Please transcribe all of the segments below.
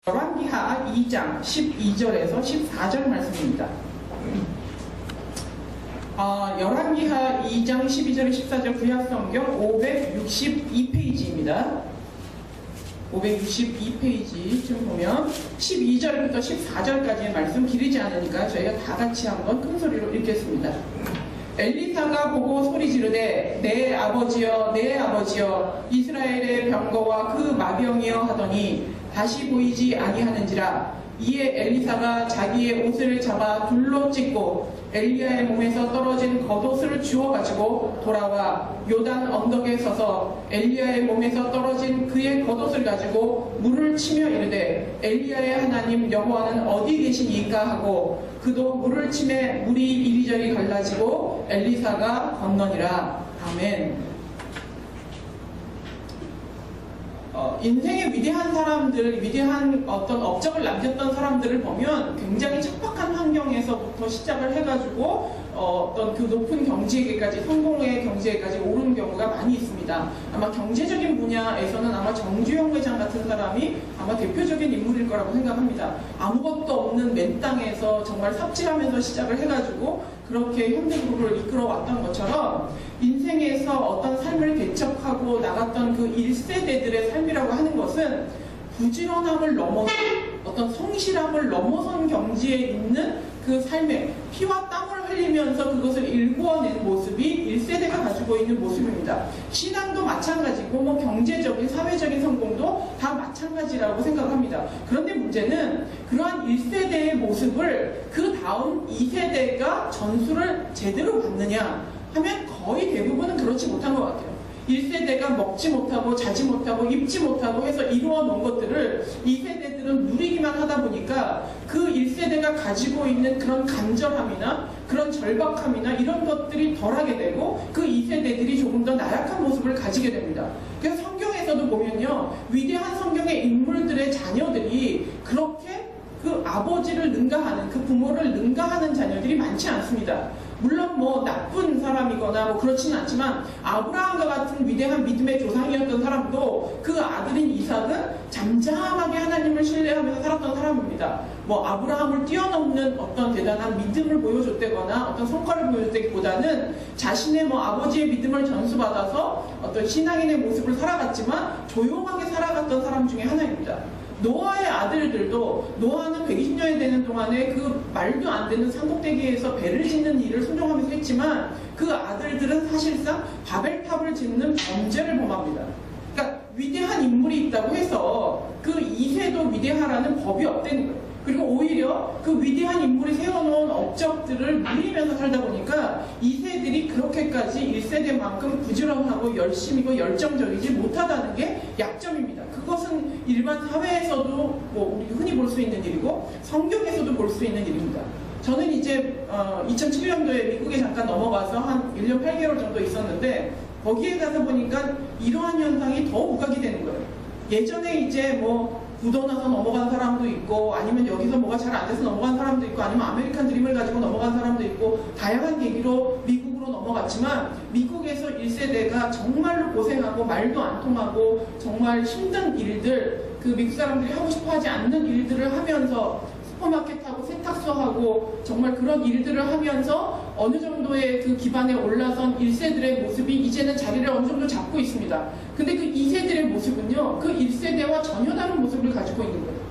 열왕기하 2장 12절에서 14절 말씀입니다. 열왕기하 2장 12절 14절 구약성경 562페이지입니다. 562페이지 좀 보면 12절부터 14절까지의 말씀 길이지 않으니까 저희가 다 같이 한번 큰 소리로 읽겠습니다. 엘리사가 보고 소리 지르되 내 아버지여 내 아버지여 이스라엘의 병거와 그 마병이여 하더니 다시 보이지 아니하는지라. 이에 엘리사가 자기의 옷을 잡아 둘로 찢고 엘리야의 몸에서 떨어진 겉옷을 주워 가지고 돌아와 요단 언덕에 서서 엘리야의 몸에서 떨어진 그의 겉옷을 가지고 물을 치며 이르되 엘리야의 하나님 여호와는 어디 계시니까 하고 그도 물을 치매 물이 이리저리 갈라지고 엘리사가 건너니라. 아멘. 인생의 위대한 사람들, 위대한 어떤 업적을 남겼던 사람들을 보면 굉장히 척박한 환경에서부터 시작을 해가지고 어떤 그 높은 경지에까지, 성공의 경지에까지 오른 경우가 많이 있습니다. 아마 경제적인 분야에서는 아마 정주영 회장 같은 사람이 아마 대표적인 인물일 거라고 생각합니다. 아무것도 없는 맨 땅에서 정말 삽질하면서 시작을 해가지고 그렇게 현대그룹을 이끌어왔던 것처럼 인생에서 어떤 삶을 개척하고 나갔던 그 1세대들의 삶이라고 하는 것은 부지런함을 넘어서 어떤 성실함을 넘어선 경지에 있는 그 삶에 피와 땀을 흘리면서 그것을 일구어낸 모습이 1세대가 가지고 있는 모습입니다. 신앙도 마찬가지고 뭐 경제적인 사회적인 성공도 다 마찬가지라고 생각합니다. 그런데 문제는 그러한 1세대의 모습을 그 다음 2세대가 전수를 제대로 받느냐 하면 거의 대부분은 그렇지 못한 것 같아요. 1세대가 먹지 못하고 자지 못하고 입지 못하고 해서 이루어 놓은 것들을 2세대들은 누리기만 하다 보니까 그 1세대가 가지고 있는 그런 간절함이나 그런 절박함이나 이런 것들이 덜하게 되고 그 2세대들이 조금 더 나약한 모습을 가지게 됩니다. 그래서 성경에서도 보면요, 위대한 성경의 인물들의 자녀들이 그렇게 그 아버지를 능가하는, 그 부모를 능가하는 자녀들이 많지 않습니다. 물론 뭐 나쁜 사람이거나 뭐 그렇지는 않지만 아브라함과 같은 위대한 믿음의 조상이었던 사람도 그 아들인 이삭은 잠잠하게 하나님을 신뢰하면서 살았던 사람입니다. 뭐 아브라함을 뛰어넘는 어떤 대단한 믿음을 보여줬다거나 어떤 성과를 보여줬다기보다는 자신의 뭐 아버지의 믿음을 전수받아서 어떤 신앙인의 모습을 살아갔지만 조용하게 살아갔던 사람 중에 하나입니다. 노아의 아들들도 노아는 120년이 되는 동안에 그 말도 안 되는 산꼭대기에서 배를 짓는 일을 순종하면서 했지만 그 아들들은 사실상 바벨탑을 짓는 범죄를 범합니다. 그러니까 위대한 인물이 있다고 해서 그 2세도 위대하라는 법이 없다는 거예요. 그리고 오히려 그 위대한 인물이 세워놓은 업적들을 누리면서 살다 보니까 2세들이 그렇게까지 1세대만큼 부지런하고 열심이고 열정적이지 못하다는 게 약점입니다. 그것은 일반 사회에서도 뭐 우리 흔히 볼 수 있는 일이고 성경에서도 볼 수 있는 일입니다. 저는 이제 2007년도에 미국에 잠깐 넘어가서 한 1년 8개월 정도 있었는데 거기에 가서 보니까 이러한 현상이 더 부각이 되는 거예요. 예전에 이제 뭐 굳어나서 넘어간 사람도 있고 아니면 여기서 뭐가 잘 안 돼서 넘어간 사람도 있고 아니면 아메리칸 드림을 가지고 넘어간 사람도 있고 다양한 계기로 미국으로 넘어갔지만 미국에서 1세대가 정말로 고생하고 말도 안 통하고 정말 힘든 일들, 그 미국 사람들이 하고 싶어 하지 않는 일들을 하면서 슈퍼마켓하고 세탁소하고 정말 그런 일들을 하면서 어느 정도의 그 기반에 올라선 1세들의 모습이 이제는 자리를 어느 정도 잡고 있습니다. 근데 그 2세들의 모습은요, 그 1세대와 전혀 다른 모습을 가지고 있는 거예요.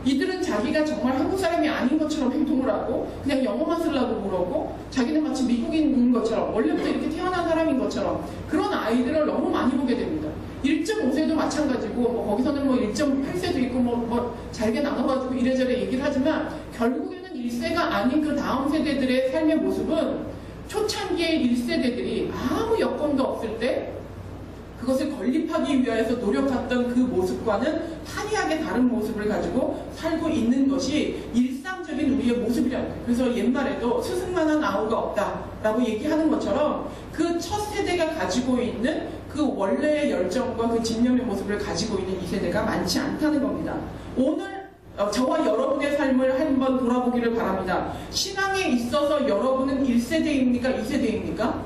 이들은 자기가 정말 한국 사람이 아닌 것처럼 행동을 하고 그냥 영어만 쓰려고 그러고 자기는 마치 미국인인 것처럼 원래부터 이렇게 태어난 사람인 것처럼 그런 아이들을 너무 많이 보게 됩니다. 1.5세도 마찬가지고 뭐 거기서는 뭐 1.8세도 있고 뭐 잘게 나눠가지고 이래저래 얘기를 하지만 결국에는 1세가 아닌 그 다음 세대들의 삶의 모습은 초창기의 1세대들이 아무 여건도 없을 때 그것을 건립하기 위해서 노력했던 그 모습과는 판이하게 다른 모습을 가지고 살고 있는 것이 일상적인 우리의 모습이라는 거예요. 그래서 옛말에도 스승만한 아우가 없다라고 얘기하는 것처럼 그 첫 세대가 가지고 있는 그 원래의 열정과 그 진념의 모습을 가지고 있는 2세대가 많지 않다는 겁니다. 오늘 저와 여러분의 삶을 한번 돌아보기를 바랍니다. 신앙에 있어서 여러분은 1세대입니까? 2세대입니까?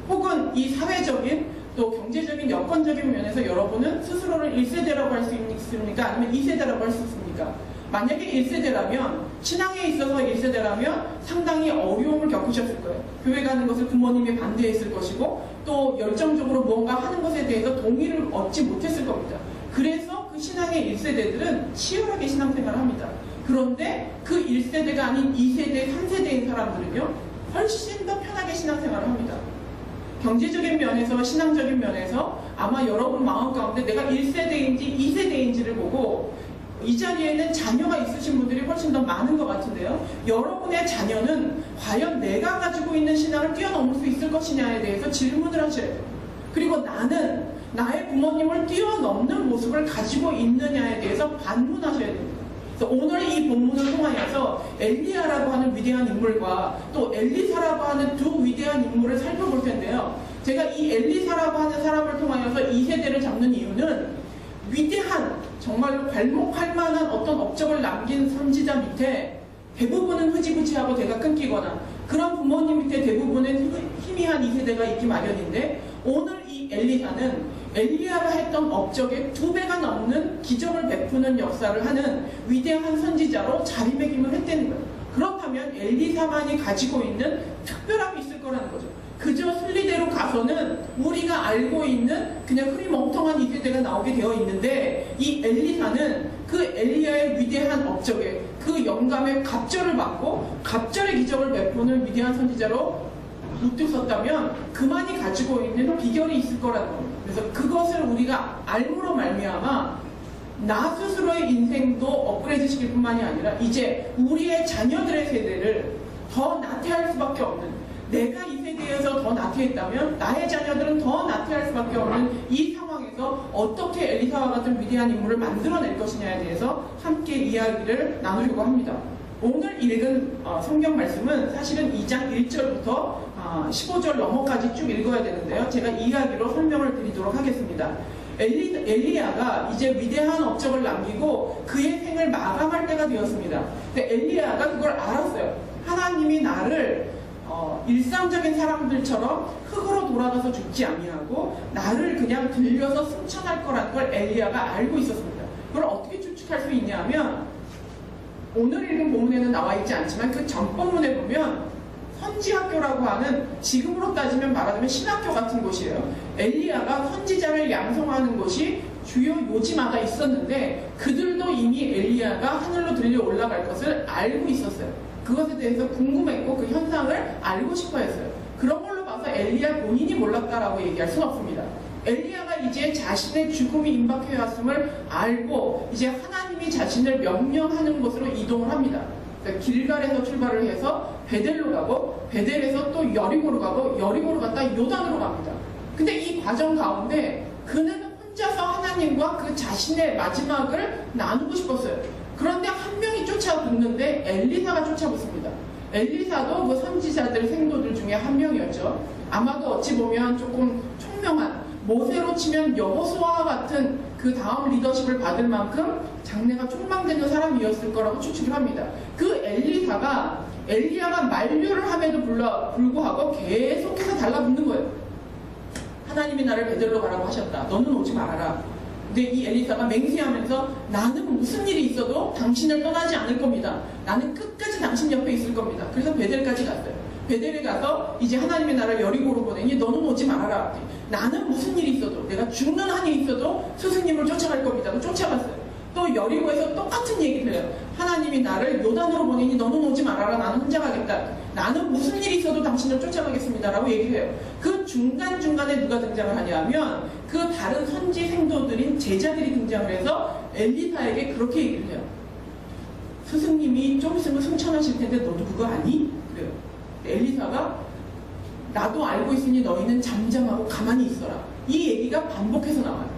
혹은 이 사회적인 또 경제적인 여건적인 면에서 여러분은 스스로를 1세대라고 할 수 있습니까? 아니면 2세대라고 할 수 있습니까? 만약에 1세대라면, 신앙에 있어서 1세대라면 상당히 어려움을 겪으셨을 거예요. 교회 가는 것을 부모님이 반대했을 것이고, 또 열정적으로 무언가 하는 것에 대해서 동의를 얻지 못했을 겁니다. 그래서 그 신앙의 1세대들은 치열하게 신앙생활을 합니다. 그런데 그 1세대가 아닌 2세대, 3세대인 사람들은요, 훨씬 더 편하게 신앙생활을 합니다. 경제적인 면에서, 신앙적인 면에서 아마 여러분 마음 가운데 내가 1세대인지 2세대인지를 보고, 이 자리에는 자녀가 있으신 분들이 훨씬 더 많은 것 같은데요. 여러분의 자녀는 과연 내가 가지고 있는 신앙을 뛰어넘을 수 있을 것이냐에 대해서 질문을 하셔야 돼요. 그리고 나는 나의 부모님을 뛰어넘는 모습을 가지고 있느냐에 대해서 반문하셔야 됩니다. 그래서 오늘 이 본문을 통하여서 엘리야라고 하는 위대한 인물과 또 엘리사라고 하는 두 위대한 인물을 살펴볼 텐데요. 제가 이 엘리사라고 하는 사람을 통하여서 2세대를 잡는 이유는 위대한, 정말로 괄목할 만한 어떤 업적을 남긴 선지자 밑에 대부분은 흐지부지하고 대가 끊기거나 그런 부모님 밑에 대부분은 희미한 2세대가 있기 마련인데, 오늘 이 엘리사는 엘리야가 했던 업적의 2배가 넘는 기적을 베푸는 역사를 하는 위대한 선지자로 자리매김을 했다는 거예요. 그렇다면 엘리사만이 가지고 있는 특별함이 있을 거라는 거죠. 그저 순리대로 가서는 우리가 알고 있는 그냥 흐리멍텅한 2세대가 나오게 되어 있는데, 이 엘리사는 그 엘리야의 위대한 업적에, 그 영감의 갑절을 받고 갑절의 기적을 베푸는 위대한 선지자로 우뚝 섰다면 그만이 가지고 있는 비결이 있을 거라는 겁니다. 그래서 그것을 우리가 알므로 말미암아 나 스스로의 인생도 업그레이드 시킬 뿐만이 아니라 이제 우리의 자녀들의 세대를 더 나태할 수밖에 없는, 내가 이 세대에서 더 나태했다면 나의 자녀들은 더 나태할 수밖에 없는 이 상황에서 어떻게 엘리사와 같은 위대한 인물을 만들어낼 것이냐에 대해서 함께 이야기를 나누려고 합니다. 오늘 읽은 성경 말씀은 사실은 2장 1절부터 15절 넘어까지 쭉 읽어야 되는데요. 제가 이야기로 설명을 드리도록 하겠습니다. 엘리야가 이제 위대한 업적을 남기고 그의 생을 마감할 때가 되었습니다. 근데 엘리야가 그걸 알았어요. 하나님이 나를 일상적인 사람들처럼 흙으로 돌아가서 죽지 아니하고 나를 그냥 들려서 승천할 거라는 걸 엘리야가 알고 있었습니다. 그걸 어떻게 추측할 수 있냐면, 오늘 읽은 본문에는 나와 있지 않지만 그 전 본문에 보면 선지학교라고 하는, 지금으로 따지면 말하자면 신학교 같은 곳이에요. 엘리야가 선지자를 양성하는 곳이 주요 요지마다 있었는데 그들도 이미 엘리야가 하늘로 들려 올라갈 것을 알고 있었어요. 그것에 대해서 궁금했고 그 현상을 알고 싶어 했어요. 그런 걸로 봐서 엘리야 본인이 몰랐다라고 얘기할 수는 없습니다. 엘리야가 이제 자신의 죽음이 임박해 왔음을 알고 이제 하나님이 자신을 명령하는 곳으로 이동을 합니다. 그러니까 길갈에서 출발을 해서 베델로 가고, 베델에서 또 여리고로 가고, 여리고로 갔다 요단으로 갑니다. 근데 이 과정 가운데 그는 혼자서 하나님과 그 자신의 마지막을 나누고 싶었어요. 그런데 한 명이 쫓아붙는데 엘리사가 쫓아붙습니다. 엘리사도 그 선지자들, 생도들 중에 한 명이었죠. 아마도 어찌 보면 조금 총명한, 모세로 치면 여호수아와 같은 그 다음 리더십을 받을 만큼 장래가 촉망되는 사람이었을 거라고 추측을 합니다. 그 엘리사가 엘리야가 만류를 함에도 불구하고 계속해서 달라붙는 거예요. 하나님이 나를 베델로 가라고 하셨다. 너는 오지 말아라. 근데 이 엘리사가 맹세하면서 나는 무슨 일이 있어도 당신을 떠나지 않을 겁니다. 나는 끝까지 당신 옆에 있을 겁니다. 그래서 베델까지 갔어요. 베델에 가서 이제 하나님이 나를 여리고로 보내니 너는 오지 말아라. 나는 무슨 일이 있어도, 내가 죽는 한이 있어도 스승님을 쫓아갈 겁니다. 쫓아갔어요. 또 여리고에서 똑같은 얘기 들려요. 하나님이 나를 요단으로 보내니 너는 오지 말아라. 나는 혼자 가겠다. 나는 무슨 일이 있어도 당신을 쫓아가겠습니다. 라고 얘기를 해요. 그 중간중간에 누가 등장을 하냐면 그 다른 선지 생도들인 제자들이 등장을 해서 엘리사에게 그렇게 얘기를 해요. 스승님이 좀 있으면 승천하실 텐데 너도 그거 아니? 그래요. 엘리사가 나도 알고 있으니 너희는 잠잠하고 가만히 있어라. 이 얘기가 반복해서 나와요.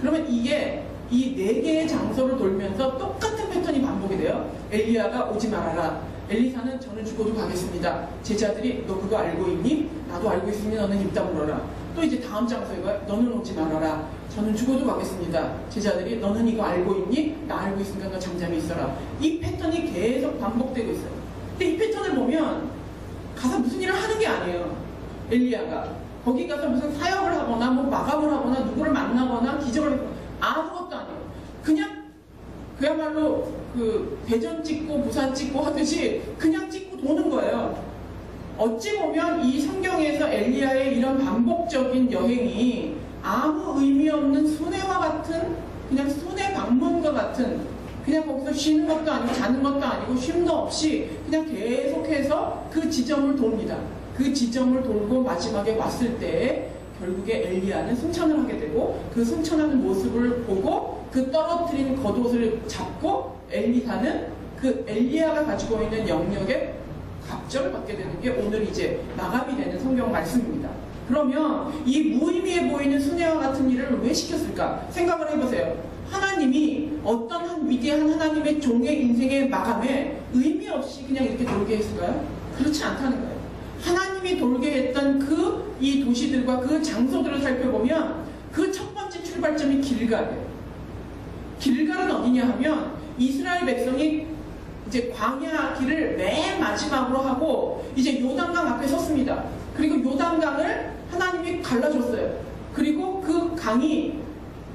그러면 이게 이 4개의 장소를 돌면서 똑같은 패턴이 반복이 돼요. 엘리야가 오지 말아라. 엘리사는 저는 죽어도 가겠습니다. 제자들이 너 그거 알고 있니? 나도 알고 있으니 너는 입 다물어라. 또 이제 다음 장소에 가요. 너는 오지 말아라. 저는 죽어도 가겠습니다. 제자들이 너는 이거 알고 있니? 나 알고 있으니까 너 잠잠히 있어라. 이 패턴이 계속 반복되고 있어요. 근데 이 패턴을 보면 가서 무슨 일을 하는 게 아니에요. 엘리야가 거기 가서 무슨 사역을 하거나 뭐 마감을 하거나 누구를 만나거나 기적을 아무것도 아니에요. 그냥 그야말로 그 대전 찍고 부산 찍고 하듯이 그냥 찍고 도는 거예요. 어찌 보면 이 성경에서 엘리야의 이런 반복적인 여행이 아무 의미 없는 순회와 같은, 그냥 순회 방문과 같은, 그냥 거기서 쉬는 것도 아니고 자는 것도 아니고 쉼도 없이 그냥 계속해서 그 지점을 돕니다. 그 지점을 돌고 마지막에 왔을 때 결국에 엘리야는 승천을 하게 되고, 그 승천하는 모습을 보고 그 떨어뜨린 겉옷을 잡고 엘리사는 그 엘리야가 가지고 있는 영역에 갑절을 받게 되는 게 오늘 이제 마감이 되는 성경 말씀입니다. 그러면 이 무의미해 보이는 순회와 같은 일을 왜 시켰을까? 생각을 해보세요. 하나님이 어떤 한 위대한 하나님의 종의 인생의 마감에 의미 없이 그냥 이렇게 돌게 했을까요? 그렇지 않다는 거예요. 하나님이 돌게 했던 이 도시들과 그 장소들을 살펴보면 그 첫 번째 출발점이 길갈이에요. 길갈은 어디냐 하면 이스라엘 백성이 이제 광야 길을 맨 마지막으로 하고 이제 요단강 앞에 섰습니다. 그리고 요단강을 하나님이 갈라줬어요. 그리고 그 강이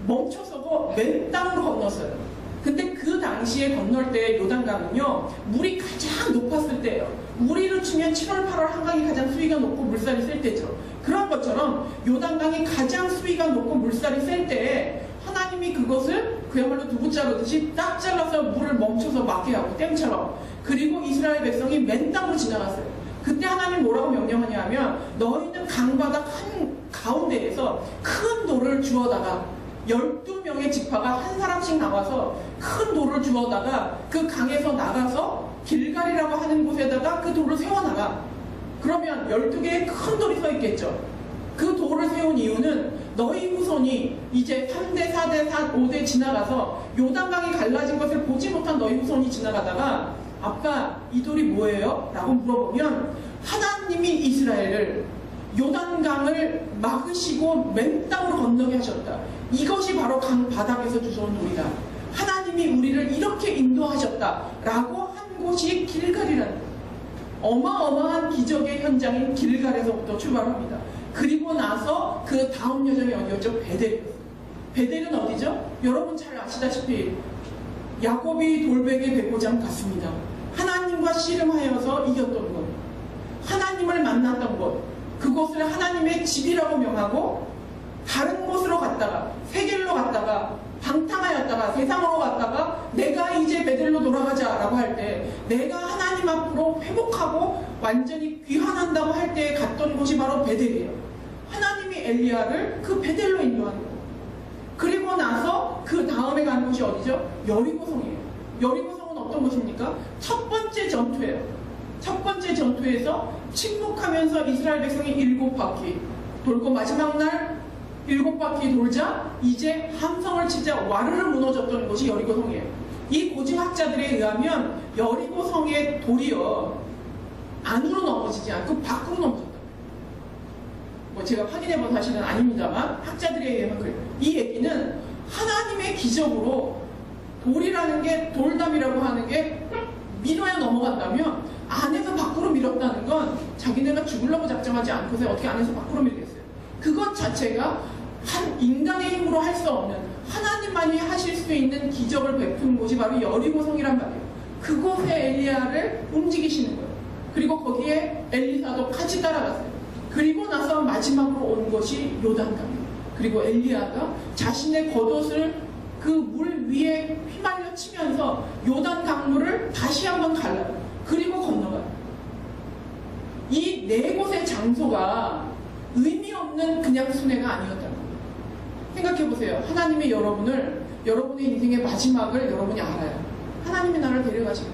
멈춰서고 맨 땅으로 건넜어요. 근데 그 당시에 건널 때 요단강은요, 물이 가장 높았을 때예요. 우리로 치면 7월, 8월 한강이 가장 수위가 높고 물살이 셀 때죠. 그런 것처럼 요단강이 가장 수위가 높고 물살이 셀 때에 하나님이 그것을 그야말로 두부 자르듯이 딱 잘라서 물을 멈춰서 막게 하고, 댐처럼. 그리고 이스라엘 백성이 맨 땅으로 지나갔어요. 그때 하나님 뭐라고 명령하냐 하면, 너희는 강바닥 한 가운데에서 큰 돌을 주워다가 12명의 지파가 한 사람씩 나와서 큰 돌을 주워다가 그 강에서 나가서 길갈이라고 하는 곳에다가 그 돌을 세워나가. 그러면 12개의 큰 돌이 서 있겠죠. 그 돌을 세운 이유는 너희 후손이 이제 3대, 4대, 5대 지나가서 요단강이 갈라진 것을 보지 못한 너희 후손이 지나가다가 아빠, 이 돌이 뭐예요? 라고 물어보면 하나님이 이스라엘을 요단강을 막으시고 맨 땅으로 건너게 하셨다. 이것이 바로 강 바닥에서 주워온 돌이다. 하나님이 우리를 이렇게 인도하셨다. 라고 한 곳이 길갈이라는 거예요. 어마어마한 기적의 현장인 길갈에서부터 출발합니다. 그리고 나서 그 다음 여정이 어디였죠? 베델이었어요. 베델은 어디죠? 여러분 잘 아시다시피 야곱이 돌베개 백고장 갔습니다. 하나님과 씨름하여서 이겼던 곳, 하나님을 만났던 곳, 그곳을 하나님의 집이라고 명하고 다른 곳으로 갔다가 세겔로 갔다가 방탕하였다가 세상으로 갔다가 내가 이제 베델로 돌아가자 라고 할 때 내가 하나님 앞으로 회복하고 완전히 귀환한다고 할 때 갔던 곳이 바로 베델이에요. 하나님이 엘리야를 그 베델로 인도하는 거예요. 그리고 나서 그 다음에 간 곳이 어디죠? 여리고성이에요. 여리고성은 어떤 곳입니까? 첫 번째 전투예요. 첫 번째 전투에서 침묵하면서 이스라엘 백성이 7바퀴 돌고 마지막 날 7바퀴 돌자 이제 함성을 치자 와르르 무너졌던 곳이 여리고성이에요. 이 고증학자들에 의하면 여리고성의 돌이요, 안으로 넘어지지 않고 밖으로 넘어졌다. 뭐 제가 확인해본 사실은 아닙니다만 학자들에 의하면 그래요. 이 얘기는 하나님의 기적으로 돌이라는 게, 돌담이라고 하는 게 밀어야 넘어간다면 안에서 밖으로 밀었다는 건 자기네가 죽으려고 작정하지 않고서 어떻게 안에서 밖으로 밀겠어요. 그것 자체가 한 인간의 힘으로 할 수 없는, 하나님만이 하실 수 있는 기적을 베푼 곳이 바로 여리고성이란 말이에요. 그곳에 엘리야를 움직이시는 거예요. 그리고 거기에 엘리사도 같이 따라갔어요. 그리고 나서 마지막으로 온 것이 요단강이에요. 그리고 엘리야가 자신의 겉옷을 그 물 위에 휘말려 치면서 요단 강물을 다시 한번 갈라요. 그리고 건너가요. 이 네 곳의 장소가 의미 없는 그냥 순회가 아니었다는 거예요. 생각해보세요. 하나님이 여러분의 인생의 마지막을 여러분이 알아요. 하나님이 나를 데려가시는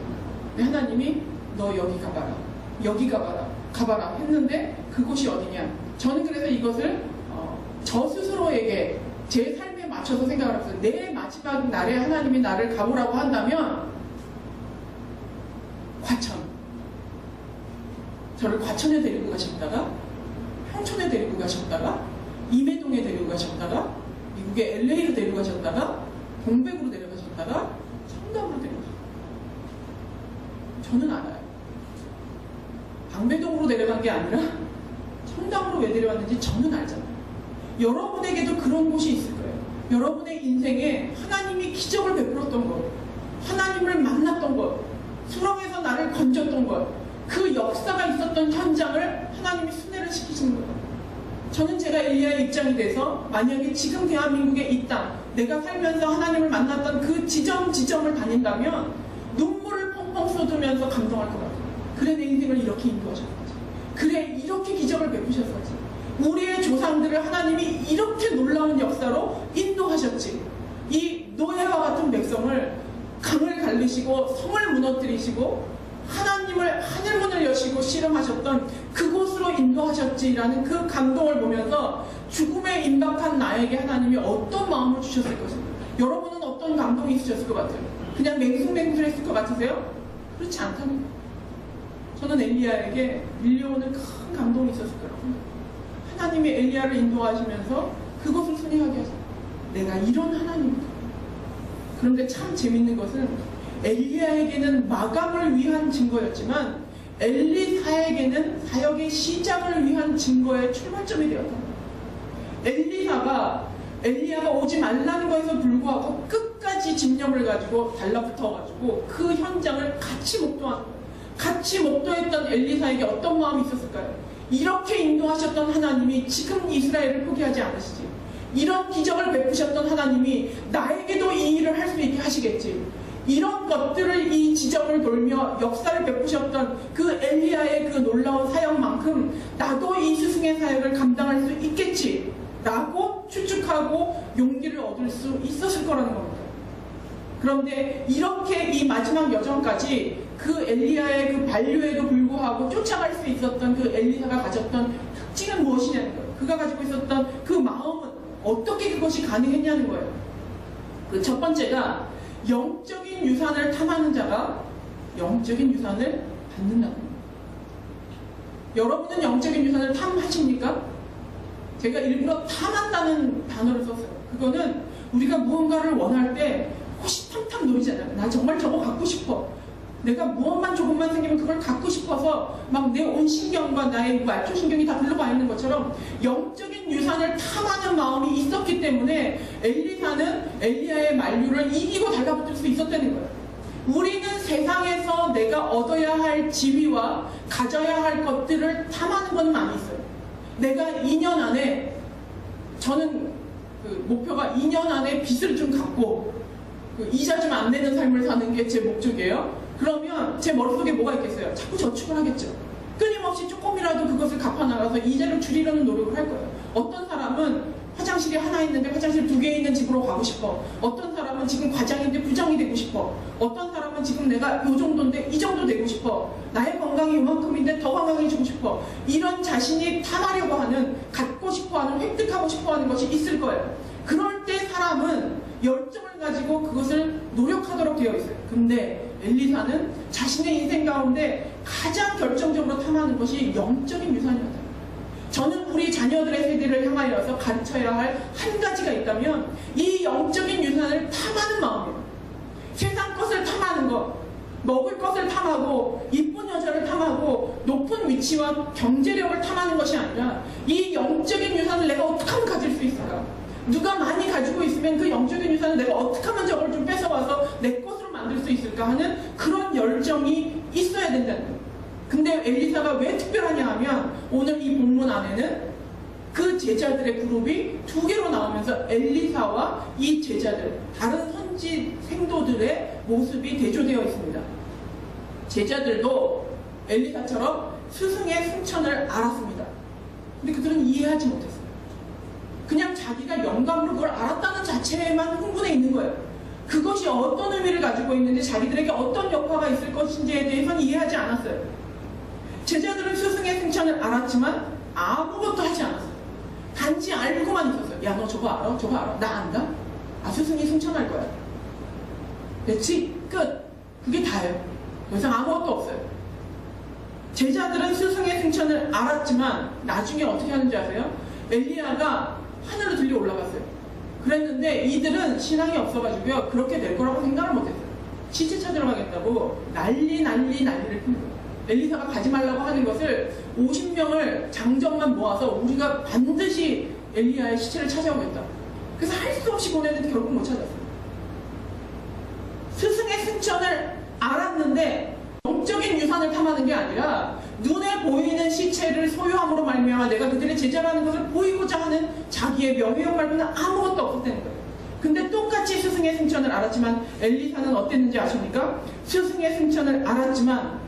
거예요. 하나님이 너 여기 가봐라, 여기 가봐라 했는데 그곳이 어디냐? 저는 그래서 이것을 저 스스로에게 제 삶에 맞춰서 생각을 했어요. 내 마지막 날에 하나님이 나를 가보라고 한다면 과천, 저를 과천에 데리고 가셨다가 평촌에 데리고 가셨다가 임해동에 데리고 가셨다가 미국의 LA로 데리고 가셨다가 동백으로 데려가셨다가 청담으로 데려가셨어요. 저는 알아요. 방배동으로 데려간 게 아니라 청담으로 왜 데려왔는지 저는 알잖아요. 여러분에게도 그런 곳이 있을 거예요. 여러분의 인생에 하나님이 기적을 베풀었던 것, 하나님을 만났던 것, 수렁에서 나를 건졌던 것, 그 역사가 있었던 현장을 하나님이 순회를 시키시는 거예요. 저는 제가 엘리야의 입장이 돼서 만약에 지금 대한민국에 이 땅, 내가 살면서 하나님을 만났던 그 지점을 다닌다면 눈물을 펑펑 쏟으면서 감동할 것 같아요. 그래, 내 인생을 이렇게 인도하셨지. 그래, 이렇게 기적을 베푸셨었지. 우리의 조상들을 하나님이 이렇게 놀라운 역사로 인도하셨지. 이 노예와 같은 백성을 강을 갈리시고 성을 무너뜨리시고 하나님을 하늘문을 여시고 씨름하셨던 그곳으로 인도하셨지라는 그 감동을 보면서 죽음에 임박한 나에게 하나님이 어떤 마음을 주셨을 것입니다. 여러분은 어떤 감동이 있으셨을 것 같아요? 그냥 맹숭맹숭했을 것 같으세요? 그렇지 않답니다. 저는 엘리야에게 밀려오는 큰 감동이 있었을 거라고 생각합니다. 하나님이 엘리야를 인도하시면서 그것을 순회하게 하셨어요. 내가 이런 하나님이다. 그런데 참 재밌는 것은 엘리야에게는 마감을 위한 증거였지만 엘리사에게는 사역의 시작을 위한 증거의 출발점이 되었다. 엘리야가 오지 말라는 것에서 불구하고 끝까지 집념을 가지고 달라붙어가지고 그 현장을 같이 목도한 거예요. 같이 목도했던 엘리사에게 어떤 마음이 있었을까요? 이렇게 인도하셨던 하나님이 지금 이스라엘을 포기하지 않으시지. 이런 기적을 베푸셨던 하나님이 나에게도 이 일을 할 수 있게 하시겠지. 이런 것들을 이 지점을 돌며 역사를 베푸셨던 그 엘리야의 그 놀라운 사역만큼 나도 이 스승의 사역을 감당할 수 있겠지 라고 추측하고 용기를 얻을 수 있었을 거라는 겁니다. 그런데 이렇게 이 마지막 여정까지 그 엘리야의 그 반류에도 불구하고 쫓아갈 수 있었던 그 엘리사가 가졌던 특징은 무엇이냐는 거예요. 그가 가지고 있었던 그 마음은 어떻게 그것이 가능했냐는 거예요. 그 첫 번째가 영적인 유산을 탐하는 자가 영적인 유산을 받는다는 겁니다. 여러분은 영적인 유산을 탐하십니까? 제가 일부러 탐한다는 단어를 썼어요. 그거는 우리가 무언가를 원할 때 호시탐탐 노리잖아요. 나 정말 저거 갖고 싶어. 내가 무엇만 조금만 생기면 그걸 갖고 싶어서 막 내 온 신경과 나의 말초신경이 다 들러가 있는 것처럼 영적인 유산을 탐하는 마음이 있었기 때문에 엘리사는 엘리야의 만류를 이기고 달라붙을 수 있었다는 거예요. 우리는 세상에서 내가 얻어야 할 지위와 가져야 할 것들을 탐하는 건 많이 있어요. 내가 2년 안에 저는 그 목표가 2년 안에 빚을 좀 갚고 그 이자 좀 안 내는 삶을 사는 게 제 목적이에요. 그러면 제 머릿속에 뭐가 있겠어요? 자꾸 저축을 하겠죠. 끊임없이 조금이라도 그것을 갚아나가서 이자를 줄이려는 노력을 할 거예요. 어떤 사람은 화장실이 하나 있는데 화장실 2개 있는 집으로 가고 싶어. 어떤 사람은 지금 과장인데 부장이 되고 싶어. 어떤 사람은 지금 내가 요 정도인데 이 정도 되고 싶어. 나의 건강이 요만큼인데 더 건강해지고 싶어. 이런 자신이 탐하려고 하는, 갖고 싶어하는, 획득하고 싶어하는 것이 있을 거예요. 그럴 때 사람은 열정을 가지고 그것을 노력하도록 되어 있어요. 근데 엘리사는 자신의 인생 가운데 가장 결정적으로 탐하는 것이 영적인 유산이었다. 저는 우리 자녀들의 세대를 향하여서 가르쳐야 할 한 가지가 있다면 이 영적인 유산을 탐하는 마음이에요. 세상 것을 탐하는 것, 먹을 것을 탐하고 이쁜 여자를 탐하고 높은 위치와 경제력을 탐하는 것이 아니라 이 영적인 유산을 내가 어떻게 하면 가질 수 있을까? 누가 많이 가지고 있으면 그 영적인 유산을 내가 어떻게 하면 저걸 좀 뺏어와서 내 것으로 만들 수 있을까 하는 그런 열정이 있어야 된다는 거예요. 근데 엘리사가 왜 특별하냐 하면 오늘 이 본문 안에는 그 제자들의 그룹이 2개로 나오면서 엘리사와 이 제자들, 다른 선지 생도들의 모습이 대조되어 있습니다. 제자들도 엘리사처럼 스승의 승천을 알았습니다. 근데 그들은 이해하지 못했어요. 그냥 자기가 영감으로 그걸 알았다는 자체에만 흥분해 있는 거예요. 그것이 어떤 의미를 가지고 있는지, 자기들에게 어떤 역할가 있을 것인지에 대해서는 이해하지 않았어요. 제자들은 스승의 승천을 알았지만 아무것도 하지 않았어요. 단지 알고만 있었어요. 야, 너 저거 알아? 저거 알아? 나 안다? 아, 스승이 승천할 거야. 됐지? 끝. 그게 다예요. 더 이상 아무것도 없어요. 제자들은 스승의 승천을 알았지만 나중에 어떻게 하는지 아세요? 엘리야가 하늘로 들려 올라갔어요. 그랬는데 이들은 신앙이 없어가지고요, 그렇게 될 거라고 생각을 못했어요. 시체 찾으러 가겠다고 난리를 핀 거예요. 엘리사가 가지 말라고 하는 것을 50명을 장정만 모아서 우리가 반드시 엘리야의 시체를 찾아오겠다. 그래서 할 수 없이 보냈는데 결국 못 찾았어요. 스승의 스승의 승천을 알았는데 영적인 유산을 탐하는 게 아니라 눈에 보이는 시체를 소유함으로 말미암아 내가 그들의 제자라는 것을 보이고자 하는 자기의 명예욕 말고는 아무것도 없었다는 거예요. 근데 똑같이 스승의 승천을 알았지만 엘리사는 어땠는지 아십니까? 스승의 승천을 알았지만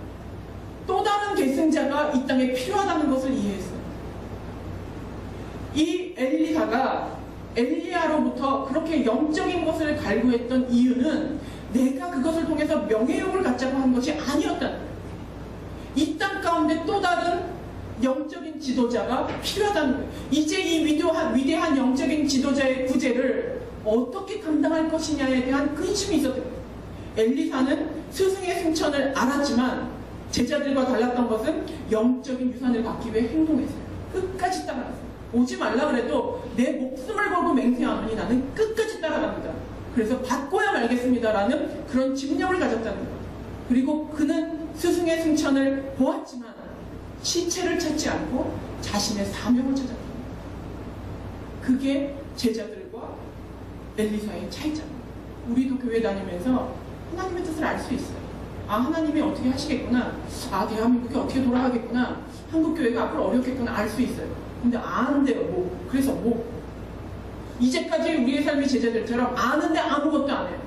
또 다른 계승자가 이 땅에 필요하다는 것을 이해했어요. 이 엘리사가 엘리야로부터 그렇게 영적인 것을 갈구했던 이유는 내가 그것을 통해서 명예욕을 갖자고 한 것이 아니었다는 거예요. 이 땅 가운데 또 다른 영적인 지도자가 필요하다는 거예요. 이제 이 위대한 영적인 지도자의 구제를 어떻게 감당할 것이냐에 대한 근심이 있었던 거예요. 엘리사는 스승의 승천을 알았지만 제자들과 달랐던 것은 영적인 유산을 받기 위해 행동했어요. 끝까지 따라갔어요. 오지 말라 그래도 내 목숨을 걸고 맹세하노니 나는 끝까지 따라갑니다. 그래서 받고야 말겠습니다라는 그런 집념을 가졌다는 거예요. 그리고 그는 스승의 승천을 보았지만 시체를 찾지 않고 자신의 사명을 찾았다. 그게 제자들과 엘리사의 차이점입니다. 우리도 교회 다니면서 하나님의 뜻을 알 수 있어요. 아, 하나님이 어떻게 하시겠구나. 아, 대한민국이 어떻게 돌아가겠구나. 한국교회가 앞으로 어렵겠구나. 알 수 있어요. 근데 아는데요, 뭐. 그래서 뭐. 이제까지 우리의 삶의 제자들처럼 아는데 아무것도 안 해요.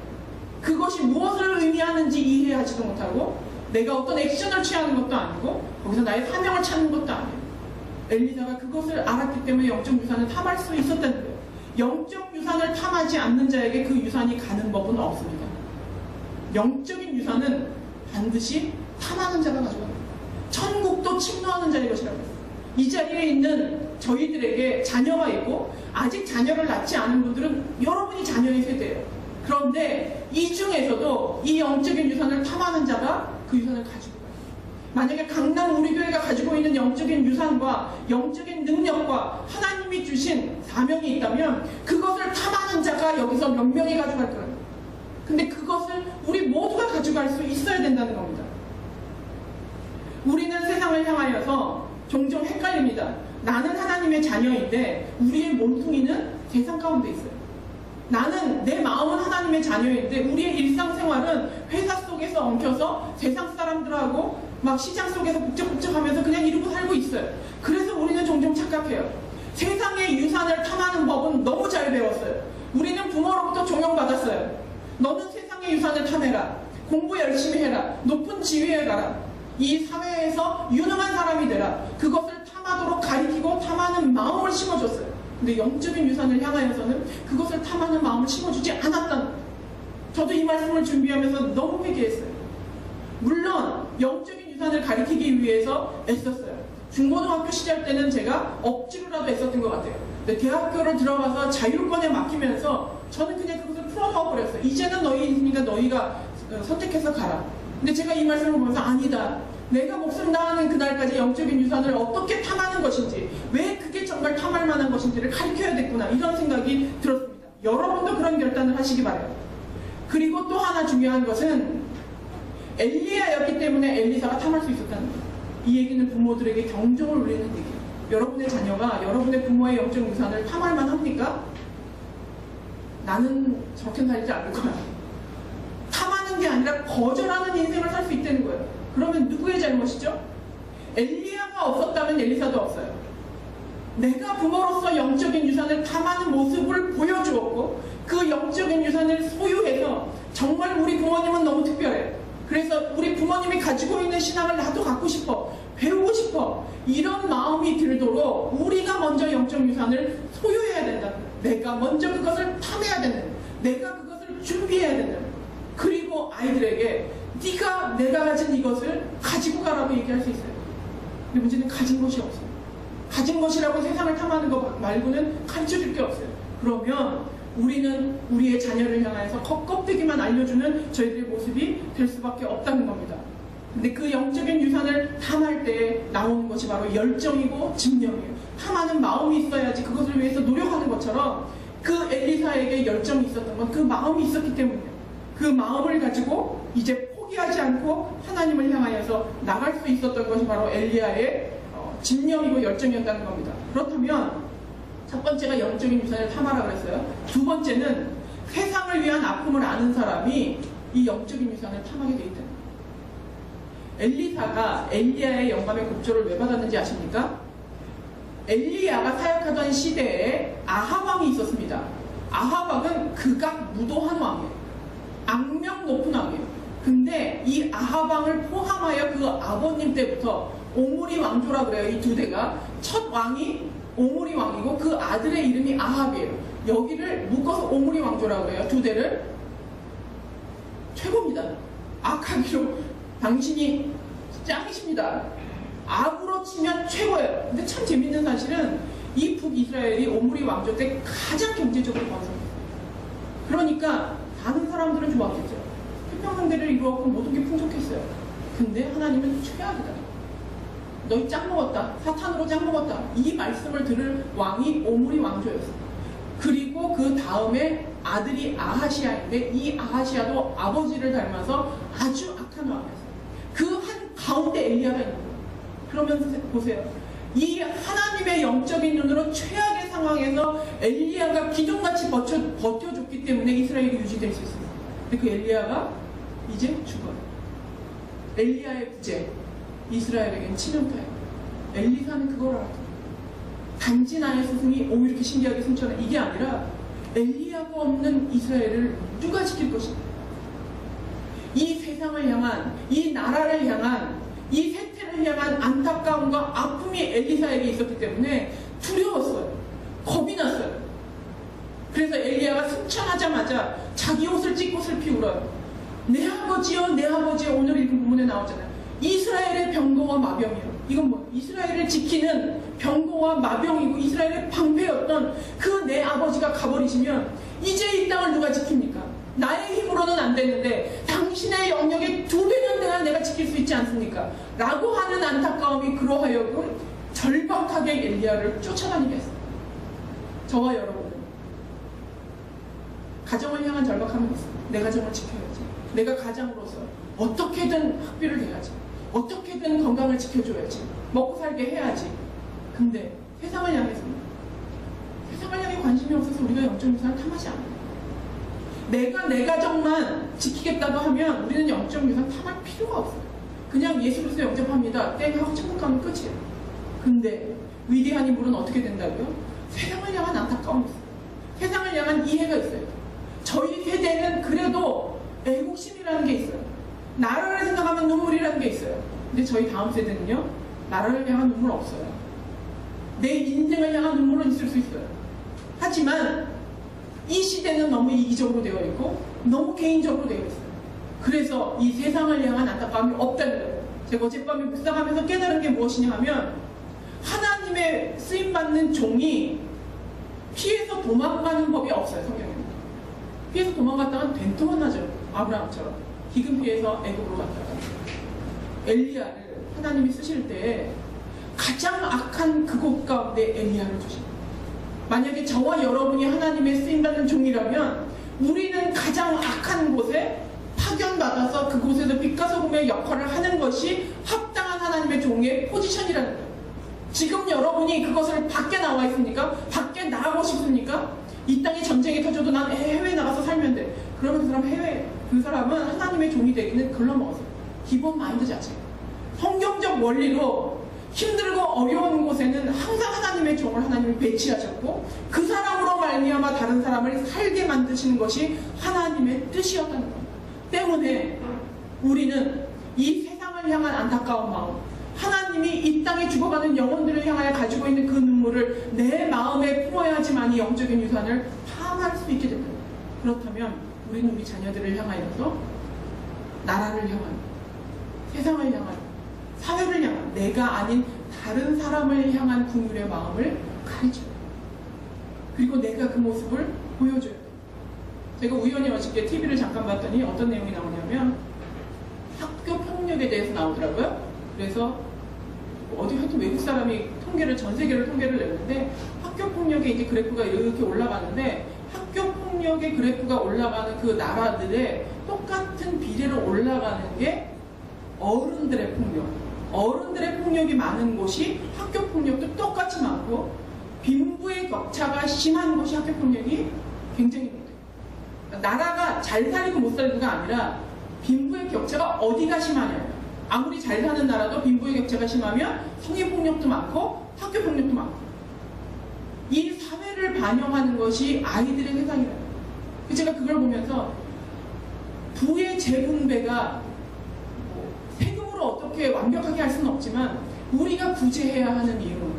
그것이 무엇을 의미하는지 이해하지도 못하고 내가 어떤 액션을 취하는 것도 아니고 거기서 나의 사명을 찾는 것도 아니에요. 엘리사가 그것을 알았기 때문에 영적 유산을 탐할 수 있었다는 거예요. 영적 유산을 탐하지 않는 자에게 그 유산이 가는 법은 없습니다. 영적인 유산은 반드시 탐하는 자가 가져갑니다. 천국도 침노하는 자의 것이라고 했어요. 이 자리에 있는 저희들에게 자녀가 있고 아직 자녀를 낳지 않은 분들은 여러분이 자녀의 세대예요. 그런데 이 중에서도 이 영적인 유산을 탐하는 자가 그 유산을 가지고 가요. 만약에 강남 우리 교회가 가지고 있는 영적인 유산과 영적인 능력과 하나님이 주신 사명이 있다면 그것을 탐하는 자가 여기서 몇 명이 가져갈 거예요. 근데 그것을 우리 모두가 가져갈 수 있어야 된다는 겁니다. 우리는 세상을 향하여서 종종 헷갈립니다. 나는 하나님의 자녀인데 우리의 몸뚱이는 세상 가운데 있어요. 나는 내 마음은 하나님의 자녀인데 우리의 일상생활은 회사 속에서 엉켜서 세상 사람들하고 막 시장 속에서 북적북적하면서 그냥 이러고 살고 있어요. 그래서 우리는 종종 착각해요. 세상의 유산을 탐하는 법은 너무 잘 배웠어요. 우리는 부모로부터 종용받았어요. 너는 세상의 유산을 탐해라. 공부 열심히 해라. 높은 지위에 가라. 이 사회에서 유능한 사람이 되라. 그것을 탐하도록 가리키고 탐하는 마음을 심어줬어요. 근데 영적인 유산을 향하여서는 그것을 탐하는 마음을 심어주지 않았다는 거예요. 저도 이 말씀을 준비하면서 너무 회개했어요. 물론 영적인 유산을 가리키기 위해서 애썼어요. 중고등학교 시절 때는 제가 억지로라도 애썼던 것 같아요. 근데 대학교를 들어가서 자율권에 맡기면서 저는 그냥 그것을 풀어넣어버렸어요. 이제는 너희 인생이니까 너희가 선택해서 가라. 근데 제가 이 말씀을 보면서 아니다. 내가 목숨 다하는 그날까지 영적인 유산을 어떻게 탐하는 것인지, 왜 그게 정말 탐할 만한 것인지를 가르쳐야겠구나, 이런 생각이 들었습니다. 여러분도 그런 결단을 하시기 바라요. 그리고 또 하나 중요한 것은 엘리야였기 때문에 엘리사가 탐할 수 있었다는 거예요. 이 얘기는 부모들에게 경종을 울리는 얘기예요. 여러분의 자녀가 여러분의 부모의 영적 유산을 탐할 만합니까? 나는 저렇게 살지 않을 거야. 탐하는 게 아니라 거절하는 인생을 살 수 있다는 거예요. 그러면 누구의 잘못이죠? 엘리야가 없었다면 엘리사도 없어요. 내가 부모로서 영적인 유산을 탐하는 모습을 보여주었고 그 영적인 유산을 소유해서 정말 우리 부모님은 너무 특별해. 그래서 우리 부모님이 가지고 있는 신앙을 나도 갖고 싶어. 배우고 싶어. 이런 마음이 들도록 우리가 먼저 영적 유산을 소유해야 된다. 내가 먼저 그것을 탐해야 된다. 내가 그것을 준비해야 된다. 그리고 아이들에게 네가 내가 가진 이것을 가지고 가라고 얘기할 수 있어요. 근데 문제는 가진 것이 없어요. 가진 것이라고 세상을 탐하는 것 말고는 가르쳐줄 게 없어요. 그러면 우리는 우리의 자녀를 향해서 겉껍데기만 알려주는 저희들의 모습이 될 수밖에 없다는 겁니다. 근데 그 영적인 유산을 탐할 때 나오는 것이 바로 열정이고 집념이에요. 탐하는 마음이 있어야지 그것을 위해서 노력하는 것처럼 그 엘리사에게 열정이 있었던 건 그 마음이 있었기 때문이에요. 그 마음을 가지고 이제 포기하지 않고 하나님을 향하여서 나갈 수 있었던 것이 바로 엘리야의 집념이고 열정이었다는 겁니다. 그렇다면 첫 번째가 영적인 유산을 탐하라고 했어요. 두 번째는 세상을 위한 아픔을 아는 사람이 이 영적인 유산을 탐하게 돼 있다는 거예요. 엘리사가 엘리야의 영감의 급조를 왜 받았는지 아십니까? 엘리야가 사역하던 시대에 아합 왕이 있었습니다. 아합 왕은 극악무도한 왕이에요. 악명 높은 왕이에요. 근데 이 아합 왕을 포함하여 그 아버님 때부터 오므리 왕조라 그래요. 이 두 대가 첫 왕이 오므리 왕이고 그 아들의 이름이 아합이에요. 여기를 묶어서 오므리 왕조라 그래요. 두 대를 최고입니다. 악하기로 당신이 짱이십니다. 악으로 치면 최고예요. 근데 참 재밌는 사실은 이 북이스라엘이 오므리 왕조 때 가장 경제적으로 번성했어요. 그러니까 다른 사람들은 좋았겠죠. 태평성대를 이루었고 모든 게 풍족했어요. 근데 하나님은 최악이다. 너희 짱 먹었다. 사탄으로 짱 먹었다. 이 말씀을 들을 왕이 오므리 왕조였어요. 그리고 그 다음에 아들이 아하시아인데 이 아하시아도 아버지를 닮아서 아주 악한 왕이었어요. 그 한 가운데 엘리야가 있는 거예요. 그러면 보세요. 이 하나님의 영적인 눈으로 최악의 상황에서 엘리야가 기둥같이 버텨줬기 때문에 이스라엘이 유지될 수 있어요. 근데 그 엘리야가 이제 죽어요. 엘리야의 부재, 이스라엘에겐 치명타예요. 엘리사는 그걸 알았어요. 단지 나의 스승이 오 이렇게 신기하게 승천해. 이게 아니라 엘리야가 없는 이스라엘을 누가 지킬 것인가. 이 세상을 향한, 이 나라를 향한, 이 세태를 향한 안타까움과 아픔이 엘리사에게 있었기 때문에 두려웠어요. 겁이 났어요. 그래서 엘리야가 승천하자마자 자기 옷을 찢고 슬피 울어요. 내 아버지여, 내 아버지여. 오늘 읽은 본문에 나오잖아요. 이스라엘의 병거와 마병이요. 이건 뭐 이스라엘을 지키는 병거와 마병이고 이스라엘의 방패였던 그 내 아버지가 가버리시면 이제 이 땅을 누가 지킵니까? 나의 힘으로는 안 되는데 당신의 영역의 2배는 내가 지킬 수 있지 않습니까? 라고 하는 안타까움이 그러하여금 절박하게 엘리야를 쫓아다니게 했어요. 저와 여러분은 가정을 향한 절박함이 있어요. 내 가정을 지켜야지. 내가 가장으로서 어떻게든 학비를 내야지. 어떻게든 건강을 지켜줘야지. 먹고 살게 해야지. 근데 세상을 향해서는 세상을 향해 관심이 없어서 우리가 영적 유산을 탐하지 않아요. 내가 내 가정만 지키겠다고 하면 우리는 영적 유산 탐할 필요가 없어요. 그냥 예수 그리스도 영접합니다. 땡 하고 천국 가면 끝이에요. 근데 위대한 인물은 어떻게 된다고요? 세상을 향한 안타까움이 있어요. 세상을 향한 이해가 있어요. 저희 세대는 그래도 애국심이라는 게 있어요. 나라를 생각하면 눈물이라는 게 있어요. 근데 저희 다음 세대는요, 나라를 향한 눈물 없어요. 내 인생을 향한 눈물은 있을 수 있어요. 하지만 이 시대는 너무 이기적으로 되어 있고 너무 개인적으로 되어 있어요. 그래서 이 세상을 향한 안타까움이 없다는 거예요. 제가 어젯밤에 묵상하면서 깨달은 게 무엇이냐 하면 하나님의 쓰임받는 종이 피해서 도망가는 법이 없어요. 성경에. 피해서 도망갔다가 된통은 나죠. 아브라함처럼. 기근 피해서 애굽으로 갔다가. 엘리야를 하나님이 쓰실 때 가장 악한 그곳 가운데 엘리야를 주십니다. 만약에 저와 여러분이 하나님의 쓰임받는 종이라면 우리는 가장 악한 곳에 파견받아서 그곳에서 빛과 소금의 역할을 하는 것이 합당한 하나님의 종의 포지션이라는 거예요. 지금 여러분이 그것을 밖에 나와 있습니까? 밖에 나가고 싶습니까? 이 땅에 전쟁이 터져도 난 해외에 나가서 살면 돼. 그러면 그 사람은 하나님의 종이 되기는 글러먹었어요. 기본 마인드 자체. 성경적 원리로 힘들고 어려운 곳에는 항상 하나님의 종을 하나님이 배치하셨고 그 사람으로 말미암아 다른 사람을 살게 만드시는 것이 하나님의 뜻이었다는 것 때문에 우리는 이 세상을 향한 안타까운 마음, 하나님이 이 땅에 죽어가는 영혼들을 향하여 가지고 있는 그 눈물을 내 마음에 품어야지만 이 영적인 유산을 탐할 수 있게 됩니다. 그렇다면 우리는 우리 자녀들을 향하여서 나라를 향한, 세상을 향한, 사회를 향한, 내가 아닌 다른 사람을 향한 긍휼의 마음을 가르쳐요. 그리고 내가 그 모습을 보여줘야 돼요. 제가 우연히 어저께 TV를 잠깐 봤더니 어떤 내용이 나오냐면 학교 폭력에 대해서 나오더라고요. 그래서 어디 하여튼 외국 사람이 전 세계를 통계를 냈는데 학교 폭력의 이제 그래프가 이렇게 올라가는데 학교 폭력의 그래프가 올라가는 그 나라들의 똑같은 비례로 올라가는 게 어른들의 폭력. 어른들의 폭력이 많은 곳이 학교 폭력도 똑같이 많고 빈부의 격차가 심한 곳이 학교 폭력이 굉장히 많아요. 나라가 잘 살고 못 살고가 아니라 빈부의 격차가 어디가 심하냐. 아무리 잘 사는 나라도 빈부의 격차가 심하면 성희폭력도 많고 학교폭력도 많고, 이 사회를 반영하는 것이 아이들의 세상이다. 제가 그걸 보면서 부의 재분배가 세금으로 어떻게 완벽하게 할 수는 없지만 우리가 구제해야 하는 이유는,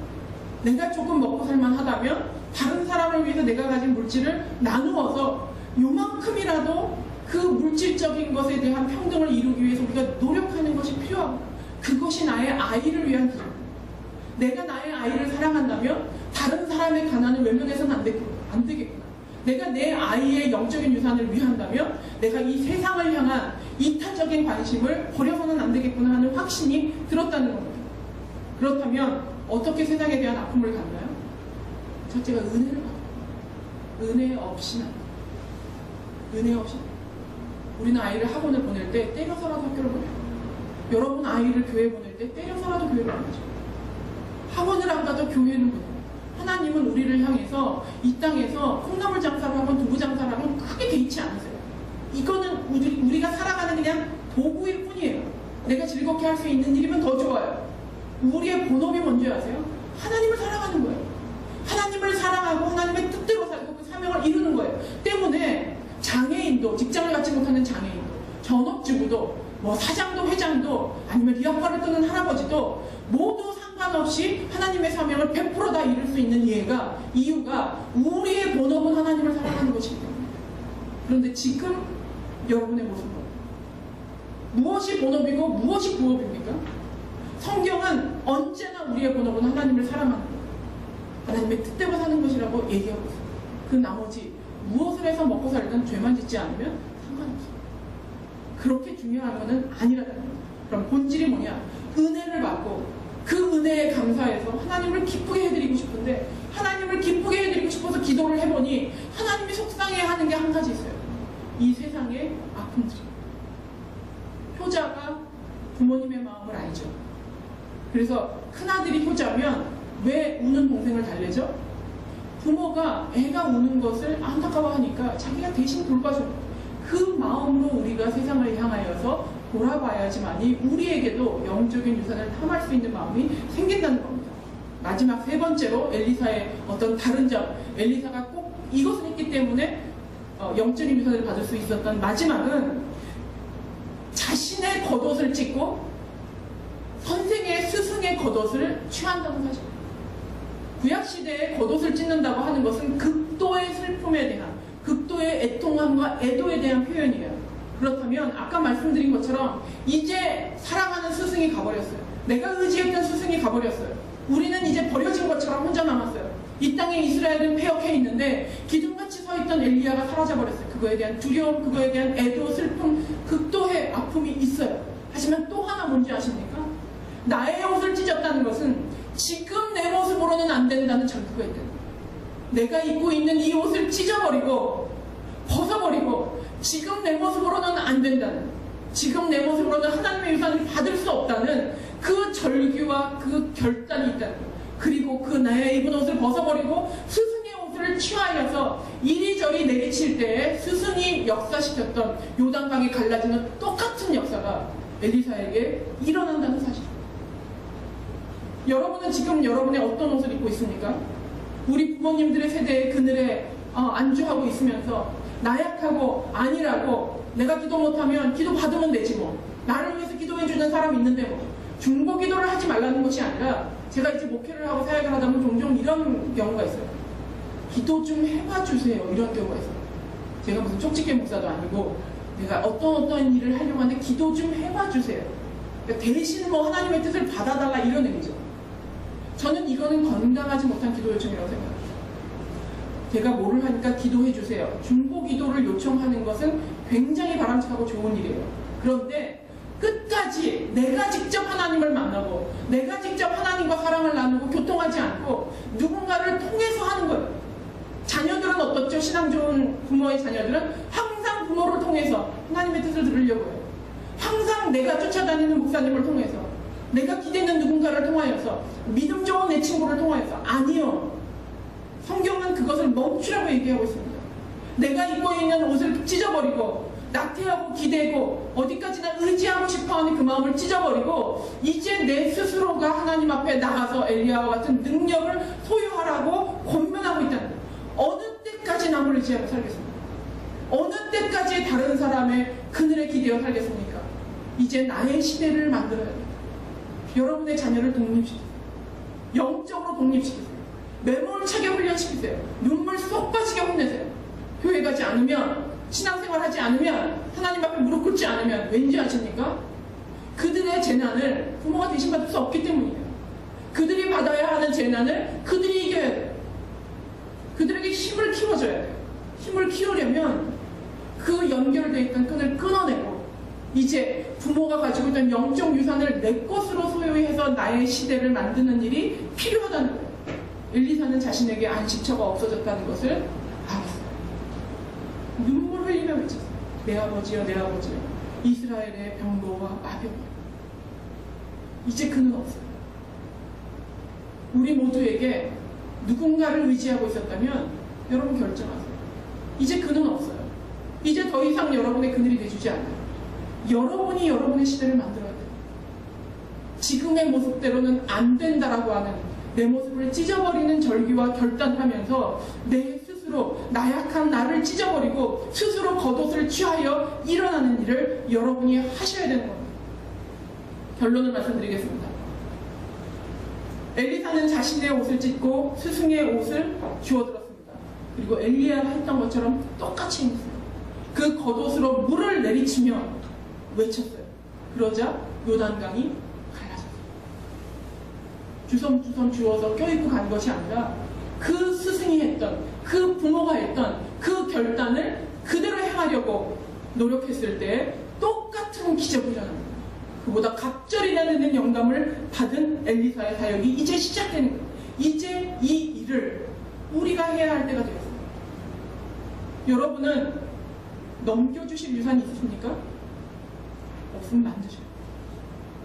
내가 조금 먹고 살만하다면 다른 사람을 위해서 내가 가진 물질을 나누어서 요만큼이라도 그 물질적인 것에 대한 평등을 이루기 위해서 우리가 노력하는 것이 필요하고, 그것이 나의 아이를 위한 길. 내가 나의 아이를 사랑한다면 다른 사람의 가난을 외면해서는 안 되겠구나. 내가 내 아이의 영적인 유산을 위한다면 내가 이 세상을 향한 이타적인 관심을 버려서는 안 되겠구나 하는 확신이 들었다는 겁니다. 그렇다면 어떻게 세상에 대한 아픔을 갖나요? 첫째가 은혜를 받아요. 은혜 없이는, 은혜 없이 우리는 아이를 학원을 보낼 때 때려서라도 학교를 보내요. 여러분 아이를 교회 보낼 때 때려서라도 교회를 보내죠. 학원을 안 가도 교회는 보내요. 하나님은 우리를 향해서 이 땅에서 콩나물 장사를 하건 두부 장사를 하건 크게 개의치 않으세요. 이거는 우리가 살아가는 그냥 도구일 뿐이에요. 내가 즐겁게 할 수 있는 일이면 더 좋아요. 우리의 본업이 뭔지 아세요? 하나님을 사랑하는 거예요. 하나님을 사랑하고 하나님의 뜻대로 살고 그 사명을 이루는 거예요. 때문에 장애인도, 직장을 갖지 못하는 장애인도, 전업주부도, 뭐 사장도 회장도, 아니면 리어카를 끄는 할아버지도 모두 상관없이 하나님의 사명을 100% 다 이룰 수 있는 이유가 우리의 본업은 하나님을 사랑하는 것이기 때문에. 그런데 지금 여러분의 모습은 무엇이 본업이고 무엇이 부업입니까? 성경은 언제나 우리의 본업은 하나님을 사랑하는 거예요. 하나님의 뜻대로 사는 것이라고 얘기하고 있어요. 그 나머지 무엇을 해서 먹고 살든 죄만 짓지 않으면 상관없어요. 그렇게 중요한 것은 아니라는 거예요. 그럼 본질이 뭐냐? 은혜를 받고 그 은혜에 감사해서 하나님을 기쁘게 해드리고 싶은데, 하나님을 기쁘게 해드리고 싶어서 기도를 해보니 하나님이 속상해하는 게 한 가지 있어요. 이 세상의 아픔들이. 효자가 부모님의 마음을 알죠. 그래서 큰아들이 효자면 왜 우는 동생을 달래죠? 부모가 애가 우는 것을 안타까워하니까 자기가 대신 돌봐줘요. 그 마음으로 우리가 세상을 향하여서 돌아봐야지만이 우리에게도 영적인 유산을 탐할 수 있는 마음이 생긴다는 겁니다. 마지막 세 번째로 엘리사의 어떤 다른 점, 엘리사가 꼭 이것을 했기 때문에 영적인 유산을 받을 수 있었던 마지막은 자신의 겉옷을 찢고 선생의 스승의 겉옷을 취한다는 사실. 구약시대에 겉옷을 찢는다고 하는 것은 극도의 슬픔에 대한, 극도의 애통함과 애도에 대한 표현이에요. 그렇다면 아까 말씀드린 것처럼 이제 사랑하는 스승이 가버렸어요. 내가 의지했던 스승이 가버렸어요. 우리는 이제 버려진 것처럼 혼자 남았어요. 이 땅에 이스라엘은 폐역해 있는데 기둥같이 서 있던 엘리야가 사라져버렸어요. 그거에 대한 두려움, 그거에 대한 애도, 슬픔, 극도의 아픔이 있어요. 하지만 또 하나 뭔지 아십니까? 나의 옷을 찢었다는 것은 지금 내 모습으로는 안 된다는 절규가 있다. 내가 입고 있는 이 옷을 찢어버리고 벗어버리고 지금 내 모습으로는 안 된다는, 지금 내 모습으로는 하나님의 유산을 받을 수 없다는 그 절규와 그 결단이 있다는 거예요. 그리고 그 나의 입은 옷을 벗어버리고 스승의 옷을 취하여서 이리저리 내리칠 때에 스승이 역사시켰던 요단강이 갈라지는 똑같은 역사가 엘리사에게 일어난다는 사실. 여러분은 지금 여러분의 어떤 옷을 입고 있습니까? 우리 부모님들의 세대의 그늘에 안주하고 있으면서 나약하고 아니라고, 내가 기도 못하면 기도 받으면 되지 뭐, 나를 위해서 기도해주는 사람 있는데 뭐, 중보 기도를 하지 말라는 것이 아니라, 제가 이제 목회를 하고 사역을 하다 보면 종종 이런 경우가 있어요. 기도 좀 해봐 주세요. 이런 경우가 있어요. 제가 무슨 쪽집게 목사도 아니고 내가 어떤 일을 하려고 하는데 기도 좀 해봐 주세요. 그러니까 대신 뭐 하나님의 뜻을 받아달라 이런 의미죠. 저는 이거는 건강하지 못한 기도 요청이라고 생각합니다. 제가 뭐를 하니까 기도해 주세요. 중보 기도를 요청하는 것은 굉장히 바람직하고 좋은 일이에요. 그런데 끝까지 내가 직접 하나님을 만나고 내가 직접 하나님과 사랑을 나누고 교통하지 않고 누군가를 통해서 하는 거예요. 자녀들은 어떻죠? 신앙 좋은 부모의 자녀들은 항상 부모를 통해서 하나님의 뜻을 들으려고 해요. 항상 내가 쫓아다니는 목사님을 통해서, 내가 기대는 누군가를 통하여서, 믿음 좋은 내 친구를 통하여서. 아니요. 성경은 그것을 멈추라고 얘기하고 있습니다. 내가 입고 있는 옷을 찢어버리고 낙태하고 기대고 어디까지나 의지하고 싶어하는 그 마음을 찢어버리고 이제 내 스스로가 하나님 앞에 나가서 엘리야와 같은 능력을 소유하라고 권면하고 있다는 거예요. 어느 때까지 남을 의지하고 살겠습니까? 어느 때까지 다른 사람의 그늘에 기대어 살겠습니까? 이제 나의 시대를 만들어야 돼요. 여러분의 자녀를 독립시키세요. 영적으로 독립시키세요. 매몰차게 훈련시키세요. 눈물 쏙 빠지게 혼내세요. 교회 가지 않으면, 신앙생활 하지 않으면, 하나님 앞에 무릎 꿇지 않으면 왠지 아십니까? 그들의 재난을 부모가 대신 받을 수 없기 때문이에요. 그들이 받아야 하는 재난을 그들이 이겨야 돼요. 그들에게 힘을 키워줘야 돼요. 힘을 키우려면 그 연결되어 있던 끈을 끊어내고 이제 부모가 가지고 있던 영적 유산을 내 것으로 소유히 해서 나의 시대를 만드는 일이 필요하다는 거예요. 엘리사는 자신에게 안식처가 없어졌다는 것을 알았어요. 눈물 흘리며 외쳤어요. 내 아버지여 내 아버지여 이스라엘의 병거와 마병이여. 이제 그는 없어요. 우리 모두에게 누군가를 의지하고 있었다면 여러분 결정하세요. 이제 그는 없어요. 이제 더 이상 여러분의 그늘이 돼주지 않아요. 여러분이 여러분의 시대를 만들어야 돼요. 지금의 모습대로는 안 된다라고 하는 내 모습을 찢어버리는 절기와 결단하면서 내 스스로 나약한 나를 찢어버리고 스스로 겉옷을 취하여 일어나는 일을 여러분이 하셔야 되는 겁니다. 결론을 말씀드리겠습니다. 엘리사는 자신의 옷을 찢고 스승의 옷을 주워들었습니다. 그리고 엘리야가 했던 것처럼 똑같이 했어요. 그 겉옷으로 물을 내리치며 외쳤어요. 그러자 요단강이 갈라졌어요. 주섬주섬 주워서 껴입고 간 것이 아니라 그 스승이 했던, 그 부모가 했던 그 결단을 그대로 행하려고 노력했을 때 똑같은 기적이 일어납니다. 그보다 갑절이나 되는 영감을 받은 엘리사의 사역이 이제 시작되는 거예요. 이제 이 일을 우리가 해야 할 때가 되었어요. 여러분은 넘겨주실 유산이 있으십니까? 없으면 만드셔요.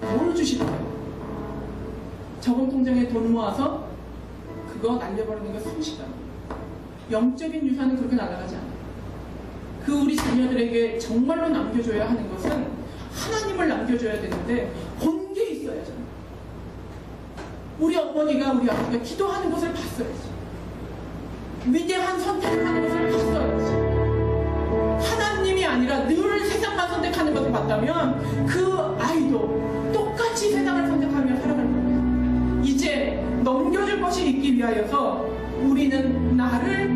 뭘 주실 거예요? 저금 통장에 돈 모아서 그거 날려버리는 거 순식간. 영적인 유산은 그렇게 날아가지 않아요. 그 우리 자녀들에게 정말로 남겨줘야 하는 것은 하나님을 남겨줘야 되는데 본게 있어야죠. 우리 어머니가 우리 아버지가 기도하는 것을 봤어야지. 위대한 선택을 하는 것을 봤어야지. 하나님이 아니라 늘 세상만 선택하는 것을 봤다면 그 아이도 똑같이 세상을 선택하며 살아갈 거예요. 이제 넘겨줄 것이 있기 위하여서 우리는 나를